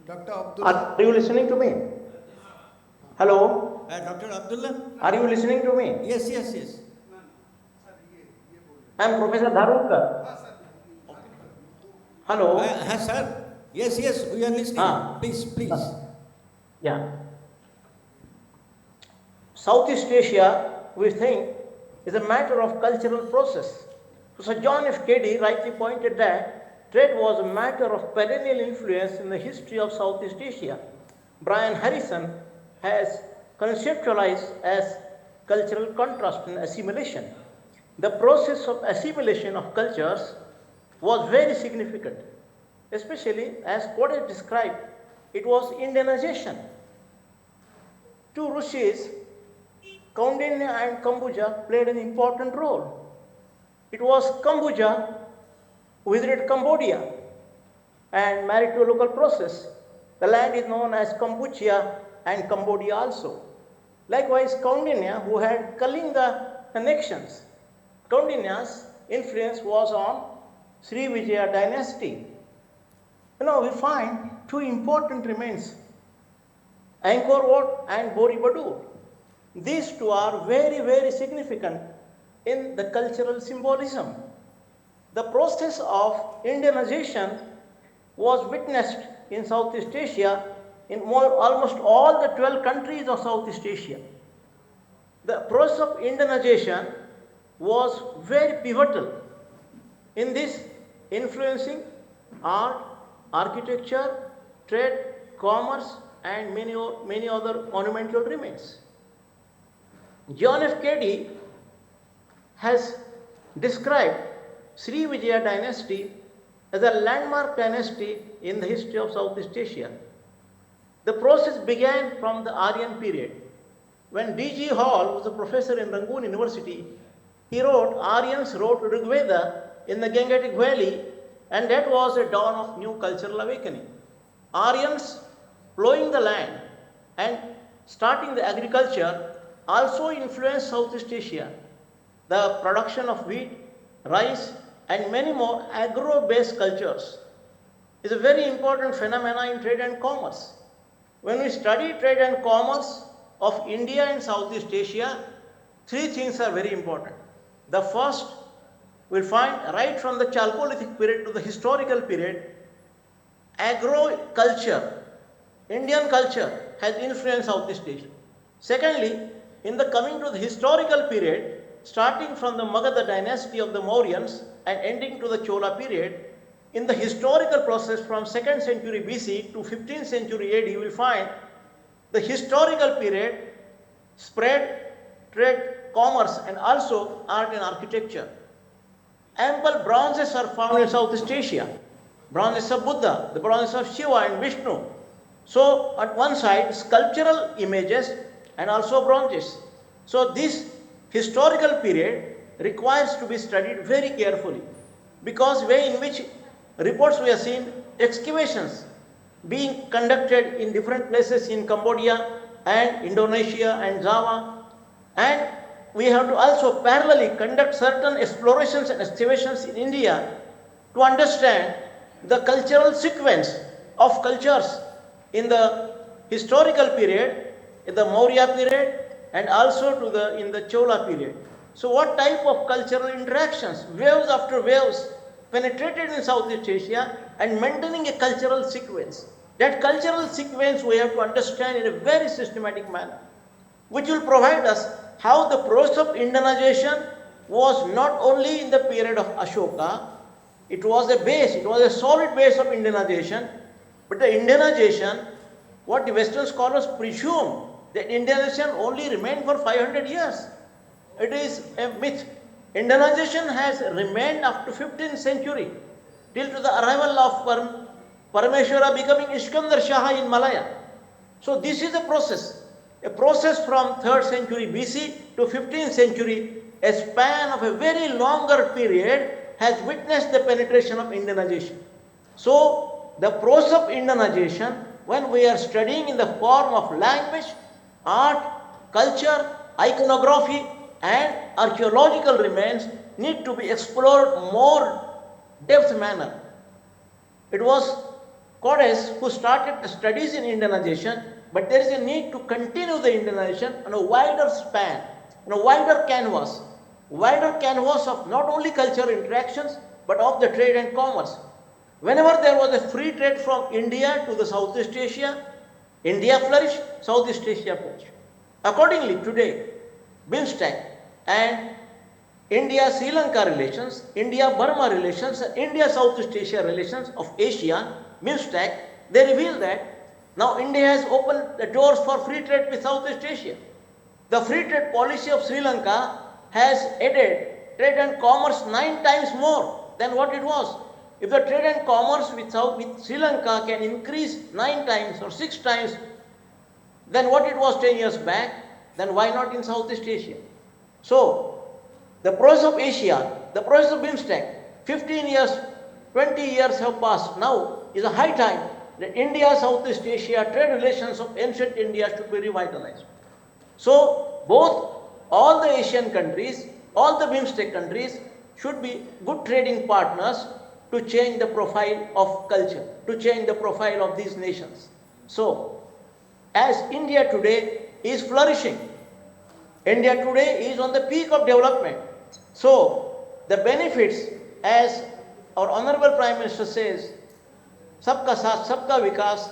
Dr. Abdullah. Are you listening to me? Hello? Dr. Abdullah? Are you listening to me? Yes, yes, yes. I am Professor Dharurkar. Hello? Sir? Yes, yes, we are listening. Please, please. Yeah. Southeast Asia, we think, is a matter of cultural process. So Sir John F. Cady rightly pointed that trade was a matter of perennial influence in the history of Southeast Asia. Brian Harrison has conceptualized as cultural contrast and assimilation. The process of assimilation of cultures was very significant, especially as Cody described, it was Indianization. Two Rishis, Kaundinya and Kambuja, played an important role. It was Kambuja who visited Cambodia and married to a local process. The land is known as Kampuchea and Cambodia also. Likewise, Kaundinya, who had Kalinga connections. Kaundinya's influence was on Sri Vijaya dynasty. We find two important remains, Angkor Wat and Boribadur. These two are very, very significant in the cultural symbolism. The process of Indianization was witnessed in Southeast Asia in almost all the 12 countries of Southeast Asia. The process of Indianization was very pivotal in this, influencing art, architecture, trade, commerce, and many other monumental remains. John F. Cady has described Sri Vijaya dynasty as a landmark dynasty in the history of Southeast Asia. The process began from the Aryan period. When D.G. Hall was a professor in Rangoon University, he wrote, Aryans wrote Rigveda in the Gangetic Valley, and that was a dawn of new cultural awakening. Aryans plowing the land and starting the agriculture also influenced Southeast Asia. The production of wheat, rice, and many more agro-based cultures is a very important phenomenon in trade and commerce. When we study trade and commerce of India and Southeast Asia, three things are very important. The first, we'll find right from the Chalcolithic period to the historical period, agro-culture, Indian culture has influenced Southeast Asia. Secondly, in the coming to the historical period, starting from the Magadha dynasty of the Mauryans and ending to the Chola period, in the historical process from 2nd century BC to 15th century AD, you will find the historical period spread trade, commerce, and also art and architecture. Ample bronzes are found in Southeast Asia. Bronzes of Buddha, the bronzes of Shiva and Vishnu. So at one side, sculptural images and also bronzes. So this historical period requires to be studied very carefully, because way in which reports we have seen excavations being conducted in different places in Cambodia and Indonesia and Java, and we have to also parallelly conduct certain explorations and excavations in India to understand the cultural sequence of cultures in the historical period, in the Maurya period, and also in the Chola period. So what type of cultural interactions, waves after waves, penetrated in Southeast Asia and maintaining a cultural sequence. That cultural sequence we have to understand in a very systematic manner, which will provide us how the process of Indianization was not only in the period of Ashoka, it was a base, it was a solid base of Indianization, but the Indianization, what the Western scholars presume, that Indianization only remained for 500 years. It is a myth. Indianization has remained up to 15th century, till to the arrival of Parameshwara becoming Iskandar Shah in Malaya. So this is a process from 3rd century BC to 15th century, a span of a very longer period has witnessed the penetration of Indianization. So the process of Indianization, when we are studying in the form of language, art, culture, iconography, and archaeological remains, need to be explored more depth manner. It was Codes who started the studies in Indianization, but there is a need to continue the Indianization on a wider span, on a wider canvas of not only cultural interactions, but of the trade and commerce. Whenever there was a free trade from India to the Southeast Asia, India flourished, Southeast Asia flourished. Accordingly, today, BIMSTEC and India-Sri Lanka relations, India-Burma relations, and India-Southeast Asia relations of ASEAN, BIMSTEC, they reveal that now India has opened the doors for free trade with Southeast Asia. The free trade policy of Sri Lanka has added trade and commerce 9 times more than what it was. If the trade and commerce with Sri Lanka can increase 9 times or 6 times than what it was 10 years back, then why not in Southeast Asia? So, the process of Asia, the process of BIMSTEC, 15 years, 20 years have passed. Now is a high time that India-Southeast Asia trade relations of ancient India should be revitalized. So, all the Asian countries, all the BIMSTEC countries should be good trading partners to change the profile of culture, to change the profile of these nations. So, as India today is flourishing, India today is on the peak of development. So, the benefits, as our Honorable Prime Minister says, Sabka Saath, Sabka Vikas,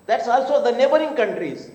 that's also the neighboring countries,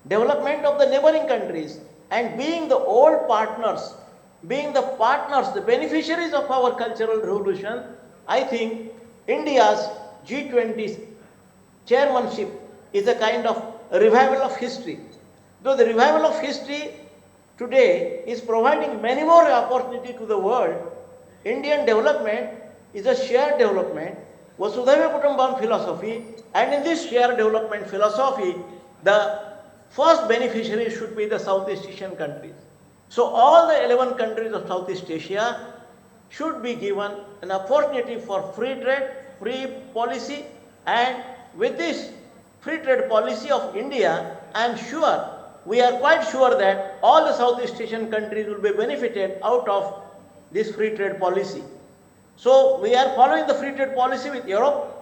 development of the neighboring countries, and being the old partners, the beneficiaries of our cultural revolution, I think India's G20 chairmanship is a kind of revival of history. Though the revival of history today is providing many more opportunity to the world, Indian development is a shared development, Vasudhaiva Kutumbakam philosophy, and in this shared development philosophy, the first beneficiary should be the Southeast Asian countries. So all the 11 countries of Southeast Asia should be given an opportunity for free trade, free policy, and with this free trade policy of India, I am sure, we are quite sure that all the Southeast Asian countries will be benefited out of this free trade policy. So we are following the free trade policy with Europe,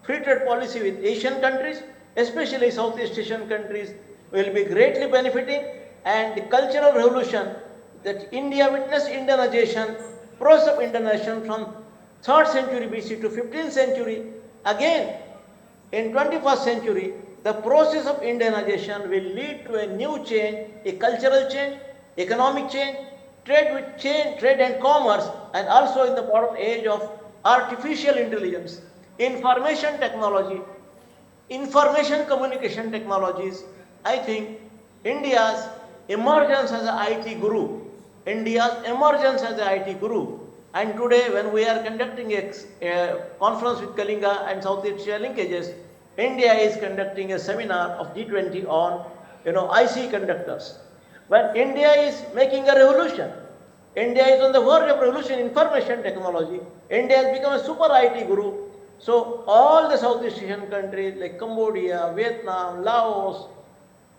free trade policy with Asian countries, especially Southeast Asian countries will be greatly benefiting, and the cultural revolution that India witnessed Indianization, process of Indianization from 3rd century BC to 15th century, again in 21st century, the process of Indianization will lead to a new change, a cultural change, economic change, trade and commerce, and also in the modern age of artificial intelligence, information technology, information communication technologies. I think India's emergence as an IT guru, and today when we are conducting a conference with Kalinga and South Asia linkages, India is conducting a seminar of G20 on IC conductors. When India is making a revolution, India is on the verge of revolution in information technology, India has become a super IT guru. So all the Southeast Asian countries like Cambodia, Vietnam, Laos,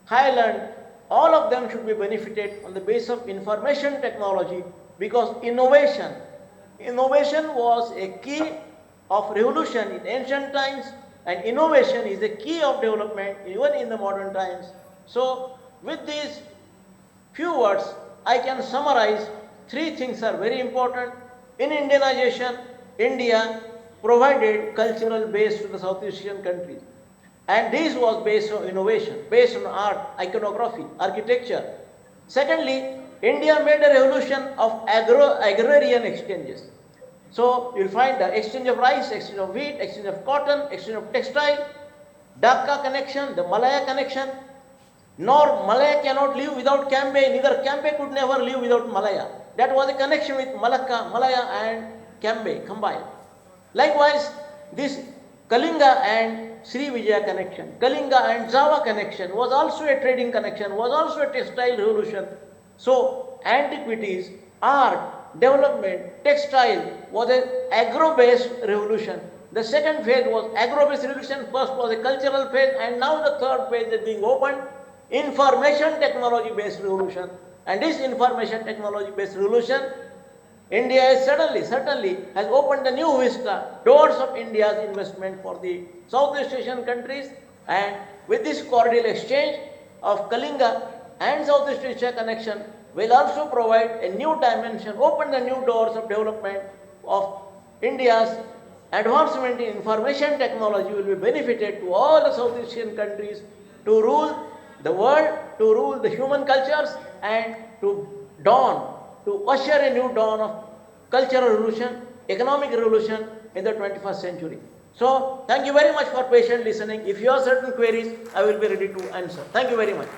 Thailand, all of them should be benefited on the basis of information technology, because innovation was a key of revolution in ancient times, and innovation is a key of development even in the modern times. So with these few words, I can summarize 3 things are very important. In Indianization, India provided cultural base to the Southeast Asian countries. And this was based on innovation, based on art, iconography, architecture. Secondly, India made a revolution of agrarian exchanges. So you'll find the exchange of rice, exchange of wheat, exchange of cotton, exchange of textile, Dhaka connection, the Malaya connection. Nor Malaya cannot live without Cambe, neither Cambe could never live without Malaya. That was a connection with Malaya and Cambe combined. Likewise, this Kalinga and Sri Vijaya connection, Kalinga and Java connection was also a trading connection, was also a textile revolution. So antiquities, art, development, textile was an agro-based revolution. The second phase was agro-based revolution, first was a cultural phase, and now the third phase is being opened, information technology-based revolution. And this information technology-based revolution India has certainly has opened a new vista, doors of India's investment for the Southeast Asian countries, and with this cordial exchange of Kalinga and Southeast Asia connection will also provide a new dimension, open the new doors of development of India's advancement in information technology will be benefited to all the South Asian countries to rule the world, to rule the human cultures, and to usher a new dawn of cultural revolution, economic revolution in the 21st century. So, thank you very much for patient listening. If you have certain queries, I will be ready to answer. Thank you very much.